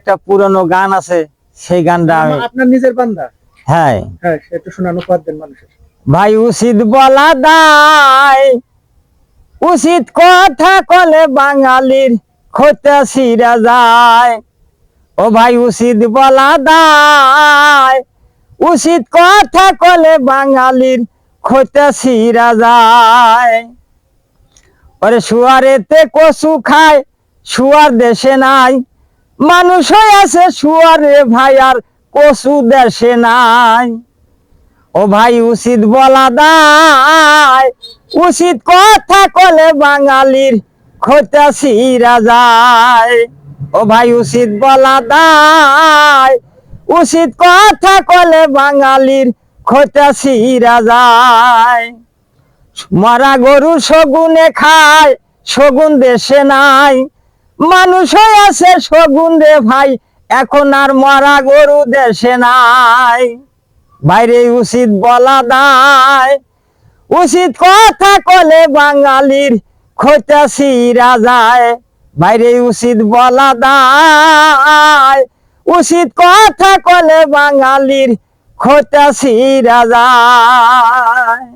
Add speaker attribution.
Speaker 1: একটা পুরনো গান আছে, সেই গানটা
Speaker 2: আপনার নিজের বান্দা?
Speaker 1: হ্যাঁ
Speaker 2: হ্যাঁ, একটু শোনানো পথ দেন মানুষের।
Speaker 1: ভাই উচিত বলা দায়, উচিত কথা কলে বাঙালির খোঁজা ছিঁড়া যায়। ও ভাই উচিত বলা দায়, উচিত কথা কলে বাঙালির খোঁজা ছিঁড়া যায়। ওরে শুয়ারেতে কচু খায়, শুয়ার দেশে নাই, মানুষ আছে শুয়ারে ভাই আর কচু দেশে নাই। ও ভাই উচিত বলা দায়, উচিত কথা কলে বাঙালির খোঁজা ছিঁড়া যায়। ও ভাই উচিত বলা দায়, উচিত কথা কলে বাঙালির খোঁজা ছিঁড়া যায়। মরা গরু শগুনে খায়, শগুন দেশে নাই, মানুষ আছে শগুন রে ভাই, এখন আর মরা গরু দেশে নাই। বাইরে উচিত বলা দায়, উচিত কথা কলে বাঙালির খোঁজা ছিঁড়া যায়। বাইরে উচিত বলা দায়, উচিত কথা কলে বাঙালির খোঁজা ছিঁড়া যায়।